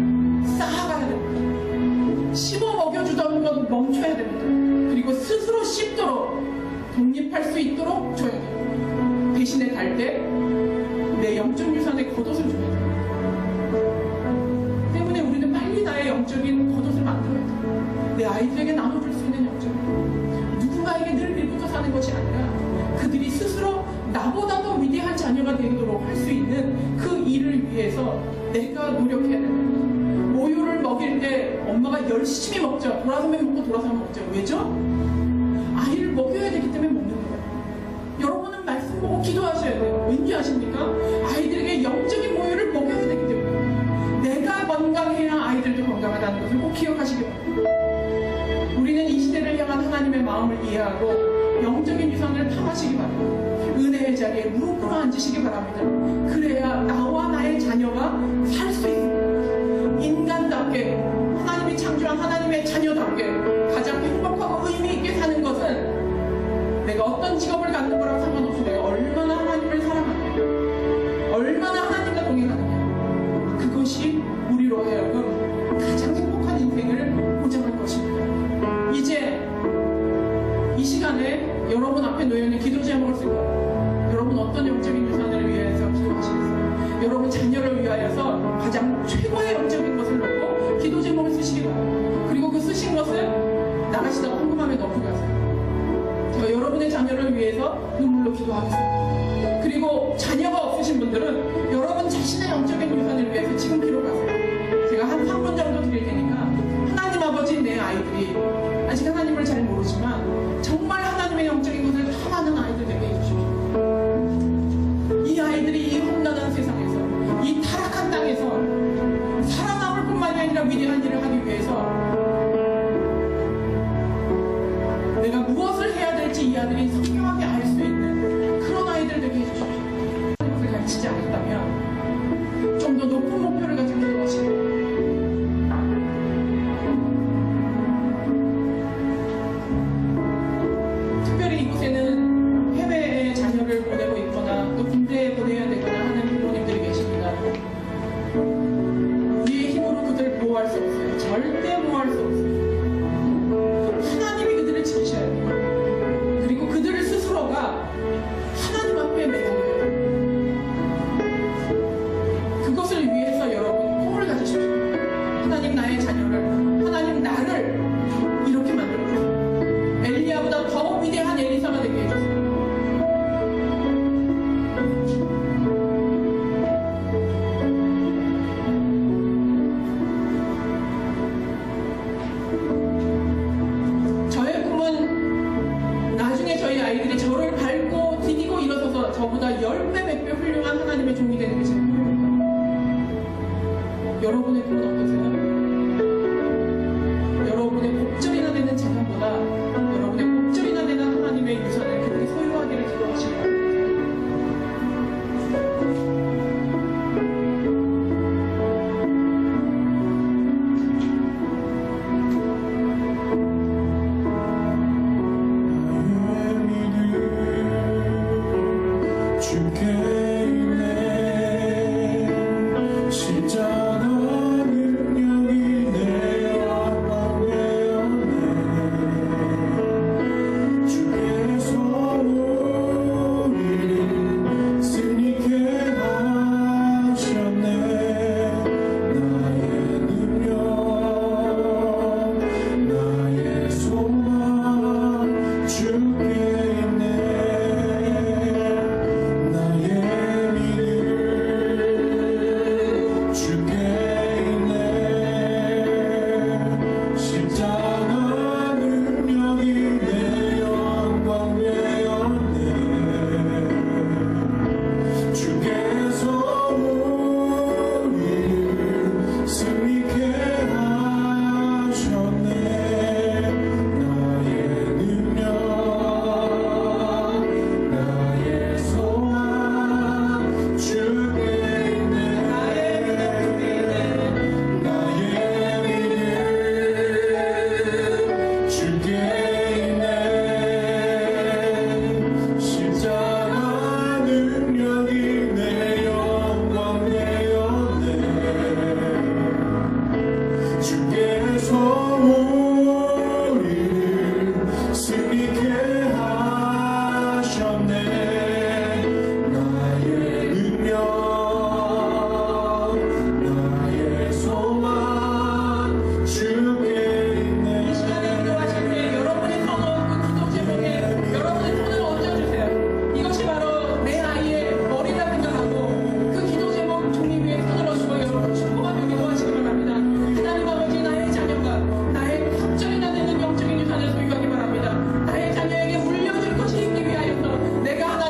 쌓아가야 됩니다. 씹어 먹여주던 건 멈춰야 됩니다. 그리고 스스로 씹도록 독립할 수 있도록 줘야 돼요. 대신에 갈 때 내 영적 유산의 겉옷을 줘야 돼요. 때문에 우리는 빨리 나의 영적인 겉옷을 만들어야 돼요. 내 아이들에게 나눠줄 수 있는 영적인 누군가에게 늘 밀붙어 사는 것이 아니라 그들이 스스로 나보다 더 위대한 자녀가 되도록 할 수 있는 그 일을 위해서 내가 노력해야 됩니다. 모유를 먹일 때 엄마가 열심히 먹죠. 돌아서면 먹고 돌아서면 먹죠. 왜죠? 아이를 먹여야 되기 때문에 먹는 거예요. 여러분은 말씀 보고 기도하셔야 돼요. 왠지 아십니까? 아이들에게 영적인 모유를 먹여야 되기 때문에 내가 건강해야 아이들도 건강하다는 것을 꼭 기억하시기 바랍니다. 우리는 이 시대를 향한 하나님의 마음을 이해하고 영적인 유산을 탐하시기 바랍니다. 은혜의 자리에 무릎 꿇어 앉으시기 바랍니다. 그래야 나와 나의 자녀가 살 수 있습니다. 인간답게 하나님이 창조한 하나님의 자녀답게 가장 행복하고 의미 있게 사는 것은 내가 어떤 직업을 갖는 거랑 상관없이 내가 얼마나 하나님을 사랑하느냐, 얼마나 하나님과 동행하느냐, 그것이 우리로 하여금 가장 행복한 인생을 보장할 것입니다. 이제 이 시간에 여러분 앞에 놓여있는 기도 제목을 쓸 거예요. 여러분 어떤 영적인 유산을 위해서 기도하시겠어요? 여러분 자녀를 위하여서 가장 최고의 영적인 것을 놓고 기도 제목을 쓰시기 바랍니다. 그리고 그 쓰신 것을 나가시다가 헌금함에 넣고 가세요. 제가 여러분의 자녀를 위해서 눈물로 기도하겠습니다. 그리고 자녀가 없으신 분들은 여러분 자신의 영적인 유산을 위해서 지금 기도하세요. 제가 한 3분 정도 드릴 테니까 하나님 아버지 내 아이들이 아직 하나님을 잘 모르지만 정말 하나님의 영적인 것을 탐하는 아이들 되게 해주십시오. 이 아이들이 이 험난한 세상에서 이 타락한 땅에서 살아남을 뿐만이 아니라 위대한 일을 하기 위해서 여러분의 기도는 어떠세요? 여러분의 목줄이나 되는 재산보다 여러분의 목줄이나 되는 하나님의 유산을 그분이 소유하기를 기도하시는 것 같아요. 내가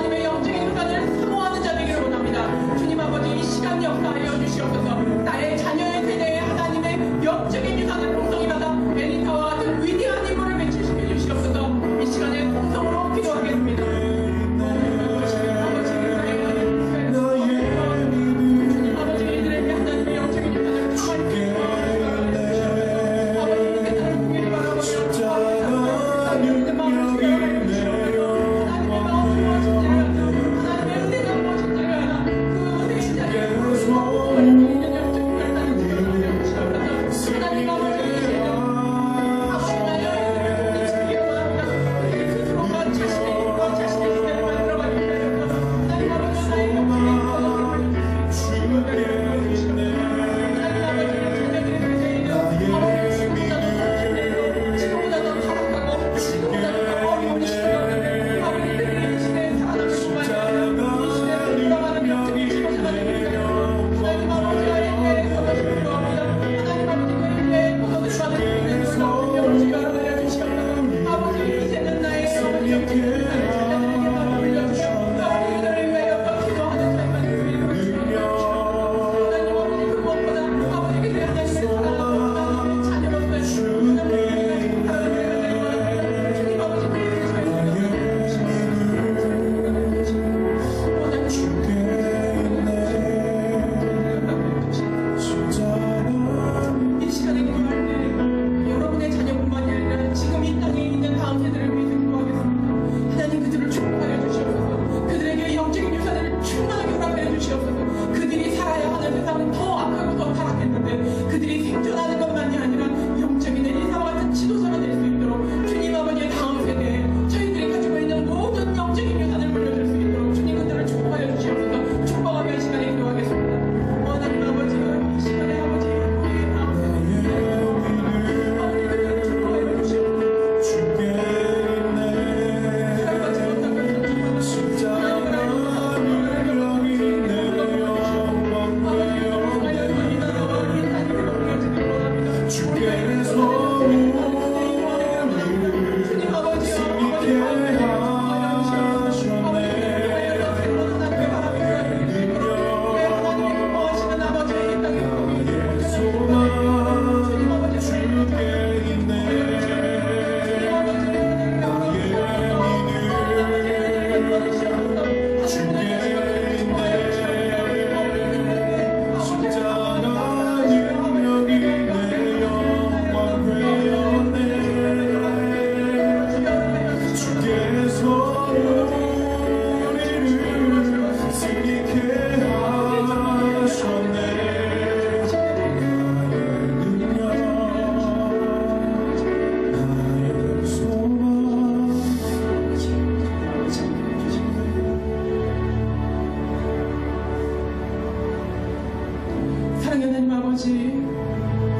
아버지,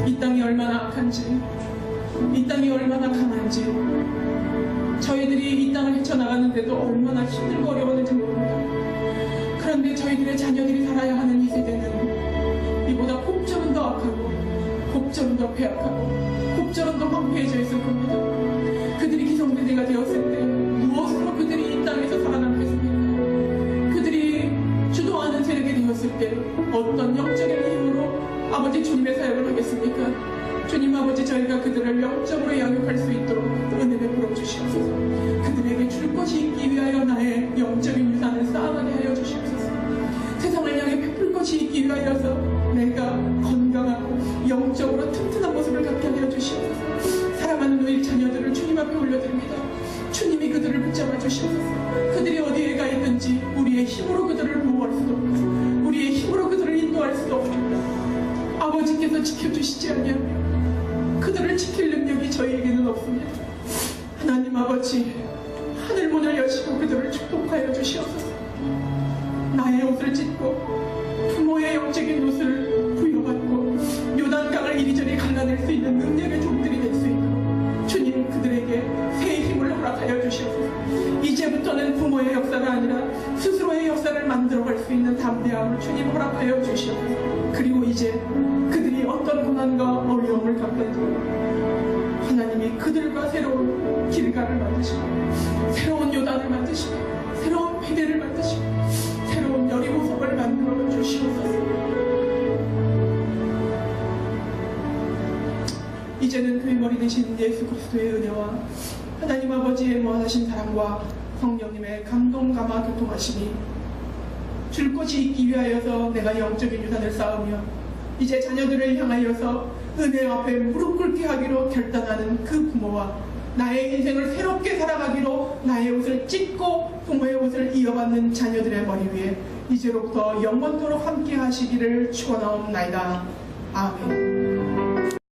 이 땅이 얼마나 악한지, 이 땅이 얼마나 강한지, 저희들이 이 땅을 헤쳐나가는데도 얼마나 힘들고 어려웠는지 모릅니다. 그런데 저희들의 자녀들이 살아야 하는 이 세대는 이보다 곱절은 더 악하고 곱절은 더 배악하고 곱절은 더 황폐해져 있을 겁니다. 그들이 기성세대가 되었을 때 무엇으로 그들이 이 땅에서 살아남겠습니까? 그들이 주도하는 세력이 되었을 때 어떤 영적인 힘으로 아버지 주님의 사역을 하겠습니까? 주님 아버지, 저희가 그들을 영적으로 양육할 수 있도록 은혜 베풀어 주시옵소서. 그들에게 줄 것이 있기 위하여 나의 영적인 유산을 쌓아가게 하여 주시옵소서. 세상을 향해 베풀 것이 있기 위하여서 내가 건강하고 영적으로 튼튼한 모습을 갖게 하여 주시옵소서. 사랑하는 우리 자녀들을 주님 앞에 올려드립니다. 주님이 그들을 붙잡아 주시옵소서. 그들이 어디에 가 있는지 우리의 힘으로 그들을 보호할 수도 없고 우리의 힘으로 그들을 인도할 수도 없습니다. 아버지께서 지켜주시지 않으면 그들을 지킬 능력이 저희에게는 없습니다. 하나님 아버지, 하늘문을 여시고 그들을 축복하여 주시옵소서. 나의 옷을 찢고 부모의 영적인 옷을 부여받고 요단강을 이리저리 갈라낼 수 있는 능력의 종들이 될 수 있도록 주님 그들에게 새 힘을 허락하여 주시옵소서. 이제부터는 부모의 역사가 아니라 스스로의 역사를 만들어갈 수 있는 담대함을 주님 허락하여 주시옵소서. 그리고 이제 그들이 어떤 고난과 어려움을 겪든지 하나님이 그들과 새로운 길가를 만드시고 새로운 요단을 만드시고 새로운 회개를 만드시고 새로운 여리고성을 만들어 주시옵소서. 이제는 그의 머리 되신 예수 그리스도의 은혜와 하나님 아버지의 무한하신 사랑과 성령님의 감동 감화 교통하심이 줄 것이 있기 위하여서 내가 영적인 유산을 쌓으며 이제 자녀들을 향하여서 은혜 앞에 무릎 꿇게 하기로 결단하는 그 부모와 나의 인생을 새롭게 살아가기로 나의 옷을 찢고 부모의 옷을 이어받는 자녀들의 머리 위에 이제로부터 영원토록 함께 하시기를 축원하옵나이다. 아멘.